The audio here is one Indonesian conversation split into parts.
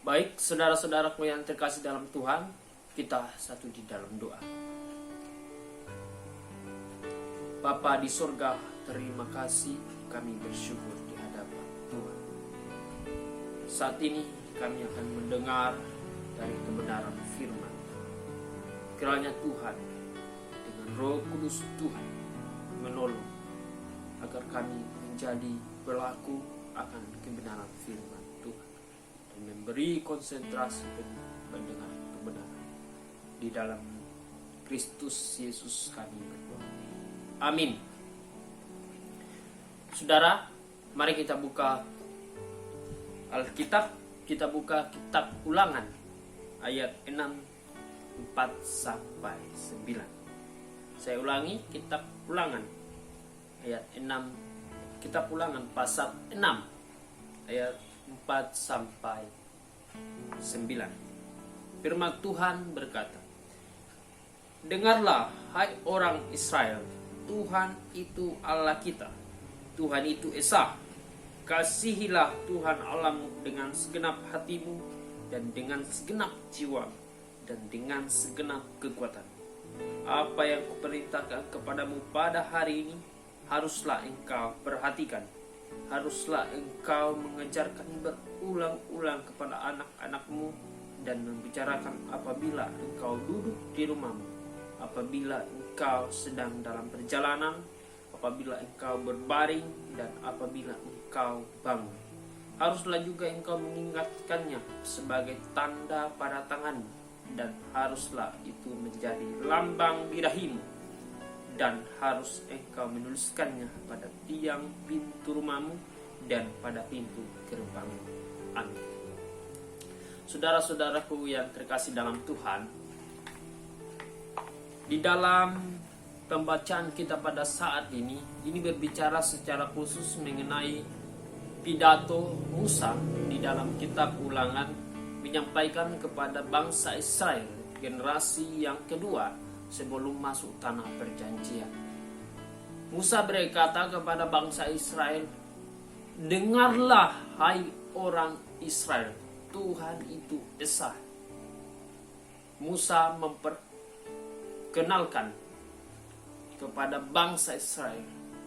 Baik, saudara-saudaraku yang terkasih dalam Tuhan, kita satu di dalam doa. Bapa di surga, terima kasih, kami bersyukur di hadapan Tuhan. Saat ini kami akan mendengar dari kebenaran firman. Kiranya Tuhan dengan Roh Kudus Tuhan menolong agar kami menjadi pelaku akan kebenaran firman Tuhan dan memberi konsentrasi mendengar kebenaran di dalam Kristus Yesus kami berdoa. Amin. Saudara, mari kita buka Alkitab. Kita buka kitab Ulangan ayat 6, 4 sampai 9. Saya ulangi, kitab Ulangan ayat 6, kitab Ulangan pasal 6 ayat 4 sampai 9. Firman Tuhan berkata, "Dengarlah hai orang Israel, Tuhan itu Allah kita, Tuhan itu Esa. Kasihilah Tuhan Allahmu dengan segenap hatimu dan dengan segenap jiwa dan dengan segenap kekuatan. Apa yang kuperintahkan kepadamu pada hari ini haruslah engkau perhatikan. Haruslah engkau mengajarkan berulang-ulang kepada anak-anakmu dan membicarakan apabila engkau duduk di rumahmu, apabila engkau sedang dalam perjalanan, apabila engkau berbaring, dan apabila engkau bangun. Haruslah juga engkau mengingatkannya sebagai tanda pada tanganmu, dan haruslah itu menjadi lambang birahimu, dan harus engkau menuliskannya pada tiang pintu rumahmu dan pada pintu gerbangmu." Amin. Saudara-saudaraku yang terkasih dalam Tuhan, di dalam pembacaan kita pada saat ini berbicara secara khusus mengenai pidato Musa di dalam kitab Ulangan, menyampaikan kepada bangsa Israel generasi yang kedua sebelum masuk tanah perjanjian. Musa berkata kepada bangsa Israel, "Dengarlah hai orang Israel, Tuhan itu Esa." Musa memperkenalkan kepada bangsa Israel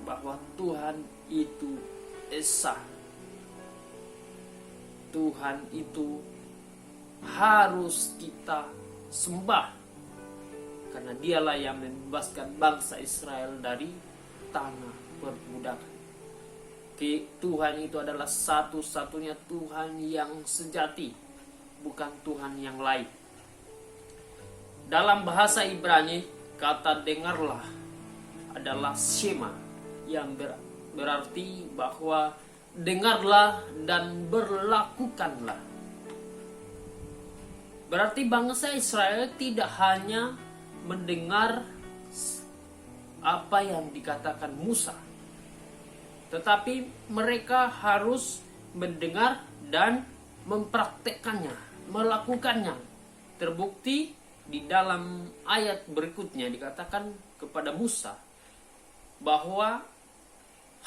bahwa Tuhan itu Esa. Tuhan itu harus kita sembah, karena dialah yang membebaskan bangsa Israel dari tanah perbudakan. Tuhan itu adalah satu-satunya Tuhan yang sejati, bukan Tuhan yang lain. Dalam bahasa Ibrani, kata dengarlah adalah shema, yang berarti bahwa dengarlah dan berlakukanlah. Berarti bangsa Israel tidak hanya mendengar apa yang dikatakan Musa, tetapi mereka harus mendengar dan mempraktekkannya, melakukannya. Terbukti di dalam ayat berikutnya dikatakan kepada Musa bahwa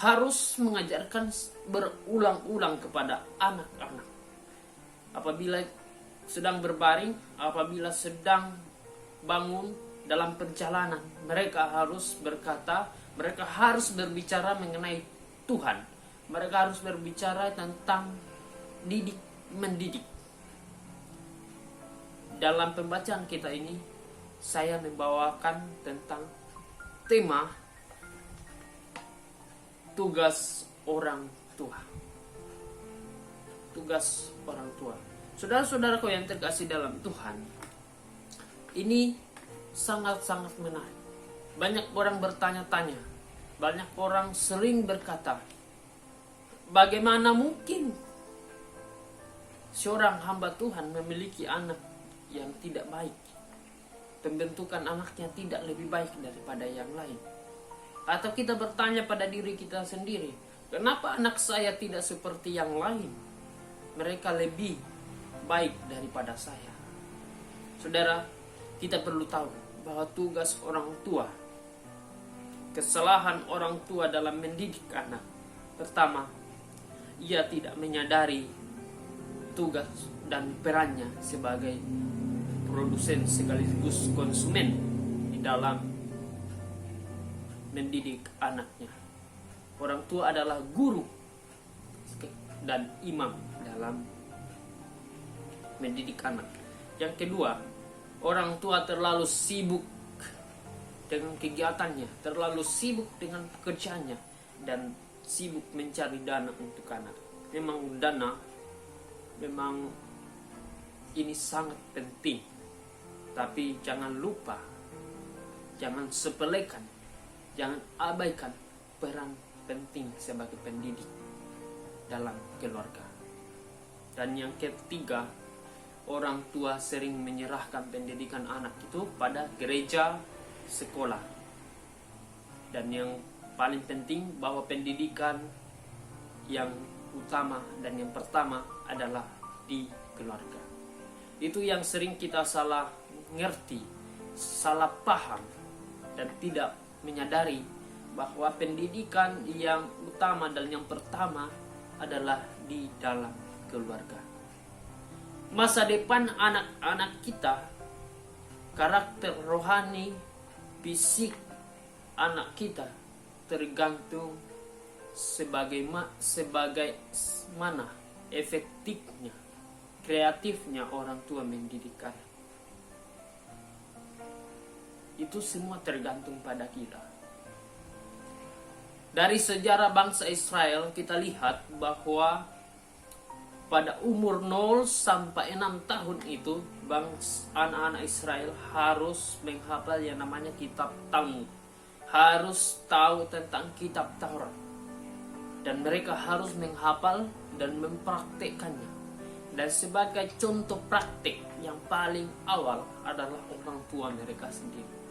harus mengajarkan berulang-ulang kepada anak-anak. Apabila sedang berbaring, apabila sedang bangun dalam perjalanan, mereka harus berkata, mereka harus berbicara mengenai Tuhan. Mereka harus berbicara tentang mendidik. Dalam pembacaan kita ini, saya membawakan tentang tema tugas orang tua. Tugas orang tua. Saudara-saudaraku yang terkasih dalam Tuhan, ini sangat-sangat menarik. Banyak orang bertanya-tanya, banyak orang sering berkata, bagaimana mungkin seorang hamba Tuhan memiliki anak yang tidak baik? Pembentukan anaknya tidak lebih baik daripada yang lain. Atau kita bertanya pada diri kita sendiri, kenapa anak saya tidak seperti yang lain? Mereka lebih baik daripada saya. Saudara, kita perlu tahu bahwa tugas orang tua, kesalahan orang tua dalam mendidik anak, pertama, ia tidak menyadari tugas dan perannya sebagai produsen sekaligus konsumen di dalam mendidik anaknya. Orang tua adalah guru dan imam dalam mendidik anak. Yang kedua, orang tua terlalu sibuk dengan kegiatannya, terlalu sibuk dengan pekerjaannya, dan sibuk mencari dana untuk anak. Memang dana, memang ini sangat penting, tapi jangan lupa, jangan sepelekan, jangan abaikan peran penting sebagai pendidik dalam keluarga. Dan yang ketiga, orang tua sering menyerahkan pendidikan anak itu pada gereja, sekolah. Dan yang paling penting bahwa pendidikan yang utama dan yang pertama adalah di keluarga. Itu yang sering kita salah ngerti, salah paham, dan tidak menyadari bahwa pendidikan yang utama dan yang pertama adalah di dalam keluarga. Masa depan anak-anak kita, karakter rohani, fisik anak kita tergantung sebagai mana efektifnya, kreatifnya orang tua mendidik anak. Itu semua tergantung pada kita. Dari sejarah bangsa Israel kita lihat bahwa pada umur 0 sampai 6 tahun itu anak-anak Israel harus menghafal yang namanya kitab Talmud. Harus tahu tentang kitab Taurat. Dan mereka harus menghafal dan mempraktekkannya. Dan sebagai contoh praktik yang paling awal adalah orang tua mereka sendiri.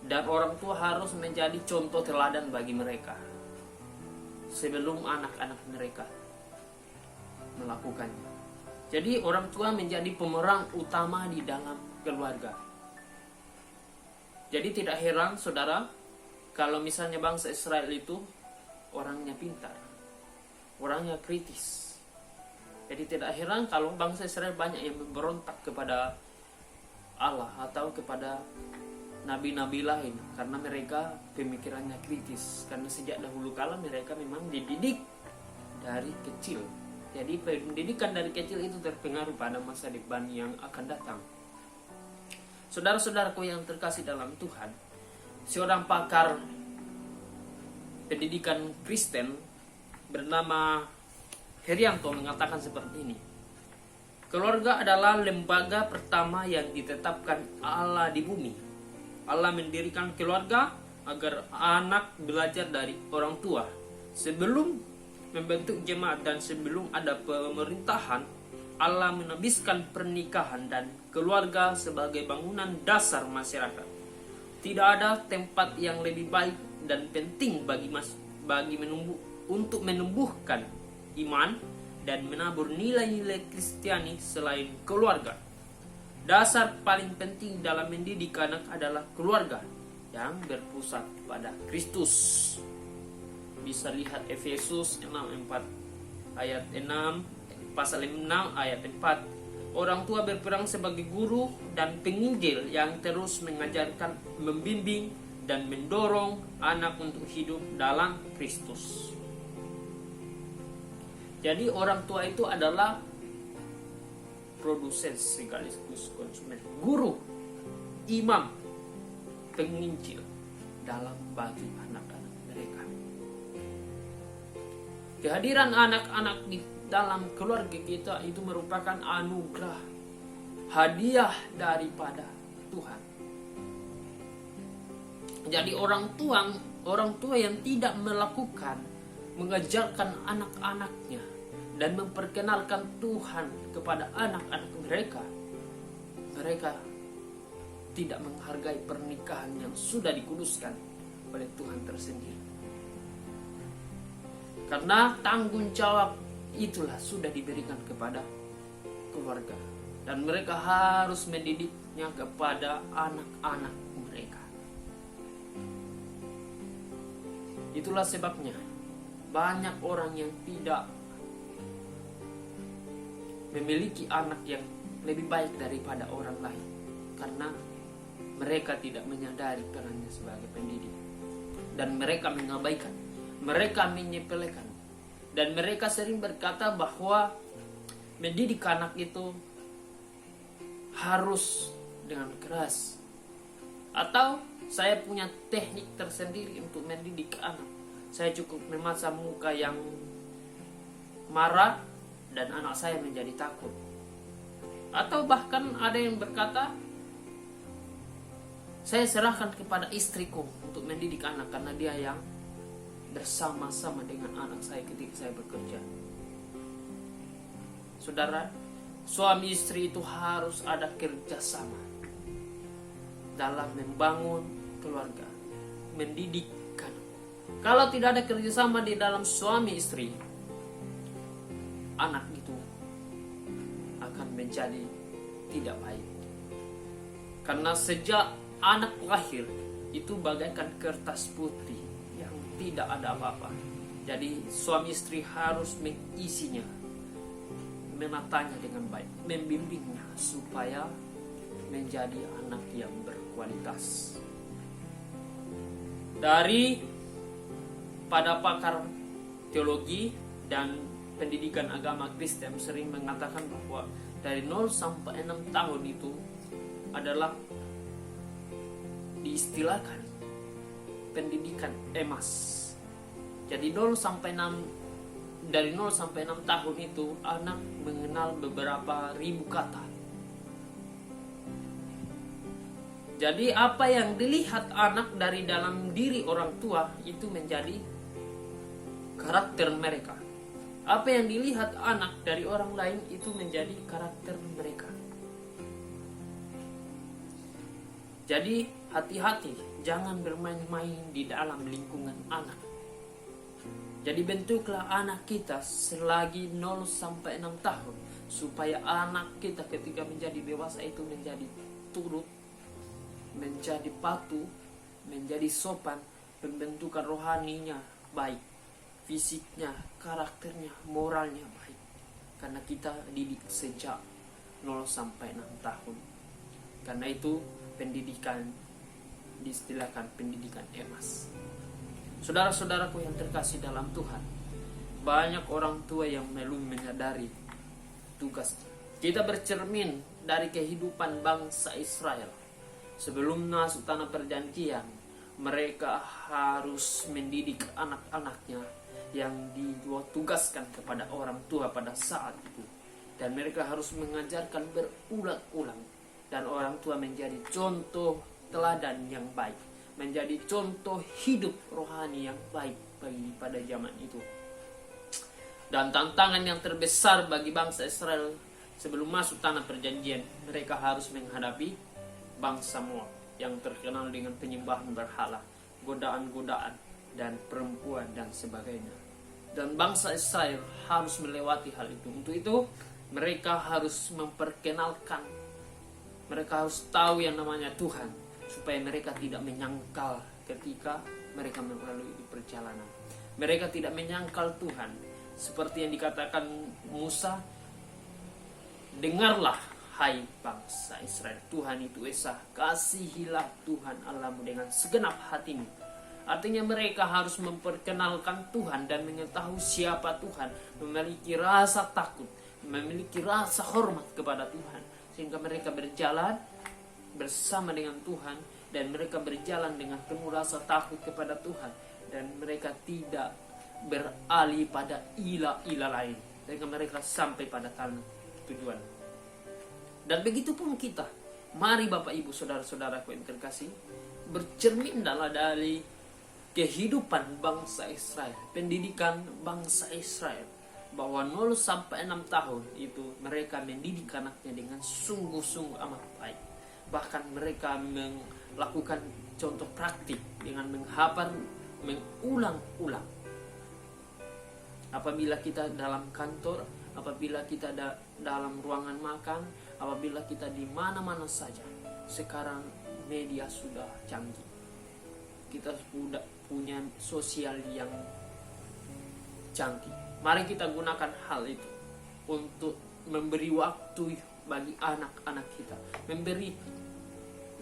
Dan orang tua harus menjadi contoh teladan bagi mereka sebelum anak-anak mereka melakukannya. Jadi orang tua menjadi pemeran utama di dalam keluarga. Jadi tidak heran saudara, kalau misalnya bangsa Israel itu orangnya pintar, orangnya kritis. Jadi tidak heran kalau bangsa Israel banyak yang memberontak kepada Allah atau kepada nabi-nabi lain, karena mereka pemikirannya kritis. Karena sejak dahulu kala mereka memang dididik dari kecil. Jadi pendidikan dari kecil itu terpengaruh pada masa depan yang akan datang. Saudara-saudaraku yang terkasih dalam Tuhan, seorang pakar pendidikan Kristen bernama Herianto mengatakan seperti ini. Keluarga adalah lembaga pertama yang ditetapkan Allah di bumi. Allah mendirikan keluarga agar anak belajar dari orang tua. Sebelum membentuk jemaat dan sebelum ada pemerintahan, Allah menebiskan pernikahan dan keluarga sebagai bangunan dasar masyarakat. Tidak ada tempat yang lebih baik dan penting untuk menumbuhkan iman dan menabur nilai-nilai Kristiani selain keluarga. Dasar paling penting dalam mendidik anak adalah keluarga yang berpusat pada Kristus. Bisa lihat Efesus 6:4 ayat 6, pasal 6 ayat 4. Orang tua berperan sebagai guru dan penginjil yang terus mengajarkan, membimbing dan mendorong anak untuk hidup dalam Kristus. Jadi orang tua itu adalah produsen sekaligus konsumen, guru, imam, penginjil dalam bagi anak-anak mereka. Kehadiran anak-anak di dalam keluarga kita itu merupakan anugerah, hadiah daripada Tuhan. Jadi orang tua yang tidak mengajarkan anak-anaknya dan memperkenalkan Tuhan kepada anak-anak mereka tidak menghargai pernikahan yang sudah dikuduskan oleh Tuhan tersendiri. Karena tanggung jawab itulah sudah diberikan kepada keluarga, dan mereka harus mendidiknya kepada anak-anak mereka. Itulah sebabnya banyak orang yang tidak memiliki anak yang lebih baik daripada orang lain, karena mereka tidak menyadari perannya sebagai pendidik, dan mereka mengabaikan, mereka menyepelekan, dan mereka sering berkata bahwa mendidik anak itu harus dengan keras, atau saya punya teknik tersendiri untuk mendidik anak. Saya cukup memasang muka yang marah dan anak saya menjadi takut. Atau bahkan ada yang berkata, saya serahkan kepada istriku untuk mendidik anak karena dia yang bersama-sama dengan anak saya ketika saya bekerja. Saudara, suami istri itu harus ada kerjasama dalam membangun keluarga, mendidik anak. Kalau tidak ada kerjasama di dalam suami istri, anak itu akan menjadi tidak baik. Karena sejak anak lahir itu bagaikan kertas putih yang tidak ada apa-apa. Jadi suami istri harus mengisinya, menatanya dengan baik, membimbingnya supaya menjadi anak yang berkualitas. Dari pada pakar teologi dan pendidikan agama Kristen sering mengatakan bahwa dari 0 sampai 6 tahun itu adalah diistilahkan pendidikan emas. Jadi 0 sampai 6, dari 0 sampai 6 tahun itu anak mengenal beberapa ribu kata. Jadi apa yang dilihat anak dari dalam diri orang tua itu menjadi karakter mereka. Apa yang dilihat anak dari orang lain itu menjadi karakter mereka. Jadi hati-hati, jangan bermain-main di dalam lingkungan anak. Jadi bentuklah anak kita selagi 0 sampai 6 tahun supaya anak kita ketika menjadi dewasa itu menjadi turut, menjadi patuh, menjadi sopan, pembentukan rohaninya baik, fisiknya, karakternya, moralnya baik. Karena kita didik sejak 0 sampai 6 tahun. Karena itu pendidikan diistilahkan pendidikan emas. Saudara-saudaraku yang terkasih dalam Tuhan, banyak orang tua yang belum menyadari tugas. Kita bercermin dari kehidupan bangsa Israel. Sebelum masuk tanah perjanjian, mereka harus mendidik anak-anaknya yang ditugaskan kepada orang tua pada saat itu. Dan mereka harus mengajarkan berulang-ulang. Dan orang tua menjadi contoh teladan yang baik, menjadi contoh hidup rohani yang baik bagi pada zaman itu. Dan tantangan yang terbesar bagi bangsa Israel sebelum masuk tanah perjanjian, mereka harus menghadapi bangsa Moab yang terkenal dengan penyembahan berhala, godaan-godaan, dan perempuan dan sebagainya. Dan bangsa Israel harus melewati hal itu. Untuk itu mereka harus memperkenalkan, mereka harus tahu yang namanya Tuhan, supaya mereka tidak menyangkal ketika mereka melalui perjalanan. Mereka tidak menyangkal Tuhan. Seperti yang dikatakan Musa, dengarlah hai bangsa Israel, Tuhan itu esa, kasihilah Tuhan Allahmu dengan segenap hatimu. Artinya mereka harus memperkenalkan Tuhan dan mengetahui siapa Tuhan, memiliki rasa takut, memiliki rasa hormat kepada Tuhan, sehingga mereka berjalan bersama dengan Tuhan dan mereka berjalan dengan penuh rasa takut kepada Tuhan, dan mereka tidak beralih pada ilah-ilah lain, sehingga mereka sampai pada tanah tujuan. Dan begitu pun kita. Mari Bapak Ibu saudara-saudaraku yang terkasih, bercermin dari kehidupan bangsa Israel, pendidikan bangsa Israel, bahwa 0 sampai 6 tahun itu mereka mendidik anaknya dengan sungguh-sungguh amat baik. Bahkan mereka melakukan contoh praktik dengan menghafal, mengulang-ulang. Apabila kita dalam kantor, apabila kita dalam ruangan makan, apabila kita di mana-mana saja. Sekarang media sudah canggih. Kita sudah punya sosial yang canggih. Mari kita gunakan hal itu untuk memberi waktu bagi anak-anak kita, memberi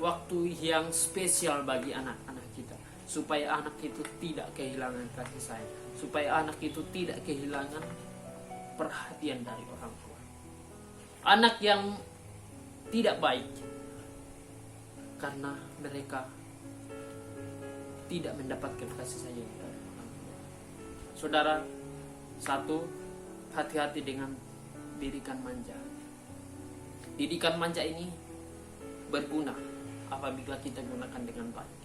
waktu yang spesial bagi anak-anak kita, supaya anak itu tidak kehilangan kasih sayang, supaya anak itu tidak kehilangan perhatian dari orang tua. Anak yang tidak baik karena mereka tidak mendapatkan kasih sayang dari orang tua. Saudara, satu, hati-hati dengan didikan manja. Didikan manja ini berguna apabila kita gunakan dengan baik.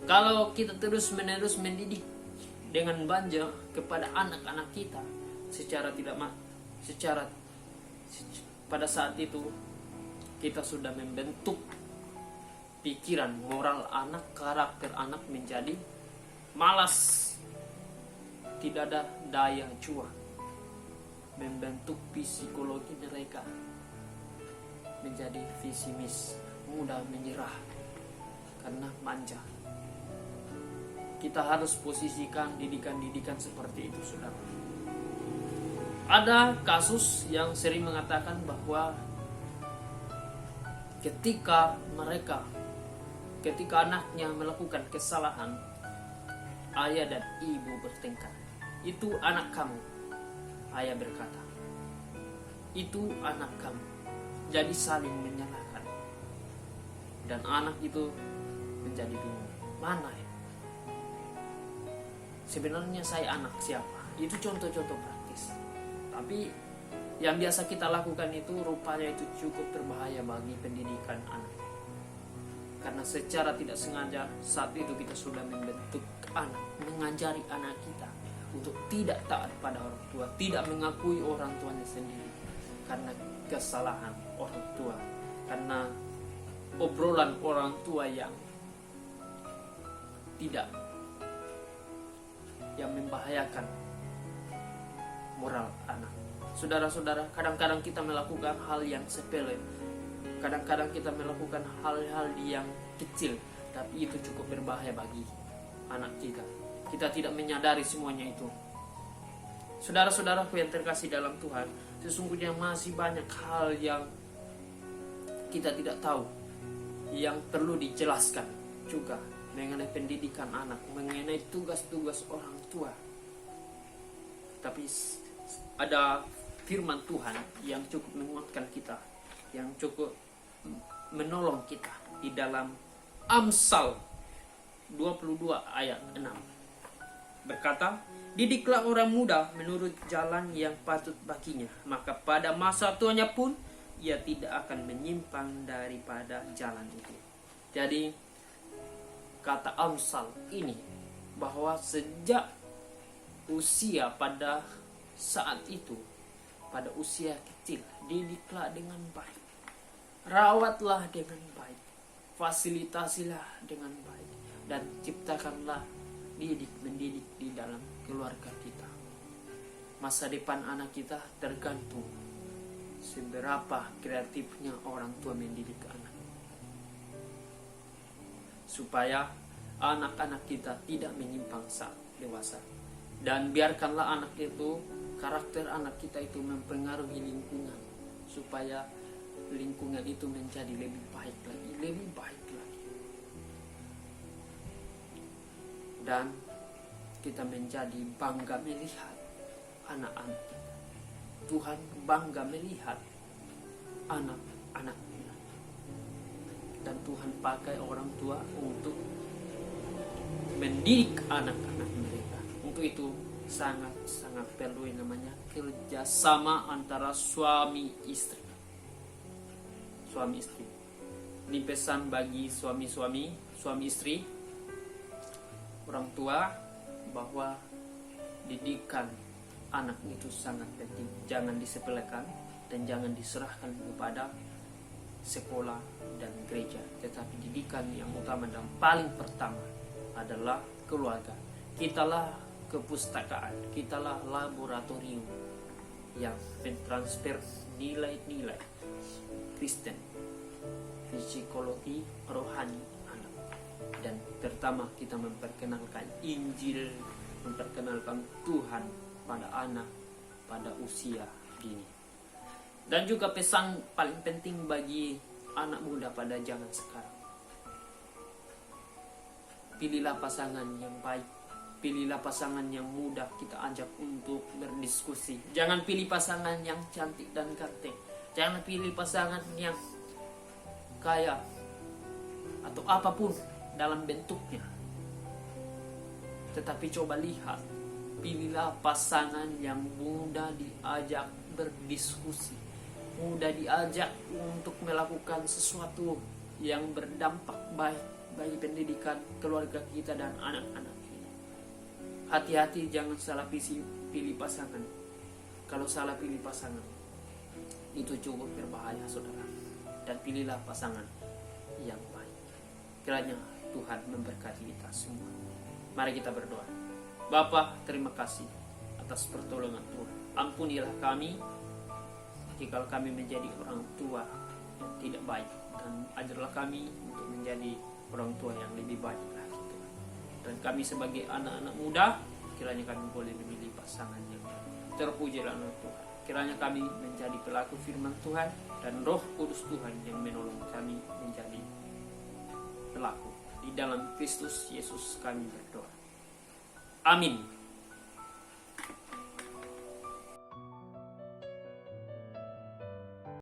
Kalau kita terus-menerus mendidik dengan manja kepada anak-anak kita, pada saat itu kita sudah membentuk pikiran, moral anak, karakter anak menjadi malas, tidak ada daya juang, membentuk psikologi mereka menjadi pesimis, mudah menyerah karena manja. Kita harus posisikan didikan-didikan seperti itu, saudara. Ada kasus yang sering mengatakan bahwa ketika anaknya melakukan kesalahan, ayah dan ibu bertengkar. Itu anak kamu, ayah berkata. Itu anak kamu. Jadi saling menyalahkan. Dan anak itu menjadi bingung. Mana ya? Sebenarnya saya anak siapa? Itu contoh-contoh praktis. Tapi yang biasa kita lakukan itu rupanya itu cukup berbahaya bagi pendidikan anak. Karena secara tidak sengaja saat itu kita sudah membentuk anak, mengajari anak kita untuk tidak taat pada orang tua, tidak mengakui orang tuanya sendiri karena kesalahan orang tua, karena obrolan orang tua yang membahayakan moral anak. Saudara-saudara, kadang-kadang kita melakukan hal yang sepele, kadang-kadang kita melakukan hal-hal yang kecil, tapi itu cukup berbahaya bagi anak kita. Kita tidak menyadari semuanya itu. Saudara-saudaraku yang terkasih dalam Tuhan, sesungguhnya masih banyak hal yang kita tidak tahu, yang perlu dijelaskan juga mengenai pendidikan anak, mengenai tugas-tugas orang tua. Tapi ada firman Tuhan yang cukup menguatkan kita, yang cukup menolong kita di dalam Amsal 22 ayat 6. Berkata, didiklah orang muda menurut jalan yang patut baginya, maka pada masa tuanya pun ia tidak akan menyimpang daripada jalan itu. Jadi kata Amsal ini bahwa sejak usia pada saat itu, pada usia kecil, didiklah dengan baik, rawatlah dengan baik, fasilitasilah dengan baik, dan ciptakanlah mendidik di dalam keluarga kita. Masa depan anak kita tergantung seberapa kreatifnya orang tua mendidik anak, supaya anak-anak kita tidak menyimpang saat dewasa. Dan biarkanlah anak itu, karakter anak kita itu mempengaruhi lingkungan, supaya lingkungan itu menjadi lebih baik lagi, lebih baik lagi. Dan kita menjadi bangga melihat anak-anak kita. Tuhan bangga melihat anak-anaknya. Dan Tuhan pakai orang tua untuk mendidik anak-anak mereka. Untuk itu sangat-sangat perlu yang namanya kerjasama antara suami istri. Suami istri. Ini pesan bagi suami istri, orang tua, bahwa didikan anak itu sangat penting. Jangan disepelekan dan jangan diserahkan kepada sekolah dan gereja, tetapi didikan yang utama dan paling pertama adalah keluarga. Kitalah kepustakaan, kitalah laboratorium yang mentransfer nilai-nilai Kristen, psikologi rohani anak. Dan pertama kita memperkenalkan Injil, memperkenalkan Tuhan pada anak pada usia ini. Dan juga pesan paling penting bagi anak muda pada zaman sekarang. Pilihlah pasangan yang baik. Pilihlah pasangan yang mudah kita ajak untuk berdiskusi. Jangan pilih pasangan yang cantik dan ganteng. Jangan pilih pasangan yang kaya atau apapun dalam bentuknya. Tetapi coba lihat, pilihlah pasangan yang mudah diajak berdiskusi, mudah diajak untuk melakukan sesuatu yang berdampak baik bagi pendidikan keluarga kita dan anak-anak kita. Hati-hati, jangan salah pilih pasangan. Kalau salah pilih pasangan, itu cukup berbahaya, saudara. Dan pilihlah pasangan yang baik. Kiranya Tuhan memberkati kita semua. Mari kita berdoa. Bapa, terima kasih atas pertolongan Tuhan. Ampunilah kami jika kami menjadi orang tua yang tidak baik, dan ajarlah kami untuk menjadi orang tua yang lebih baik lagi, Tuhan. Dan kami sebagai anak-anak muda, kiranya kami boleh memilih pasangan yang baik. Terpujilah Tuhan. Kiranya kami menjadi pelaku firman Tuhan, dan Roh Kudus Tuhan yang menolong kami menjadi pelaku. Di dalam Kristus Yesus kami berdoa. Amin.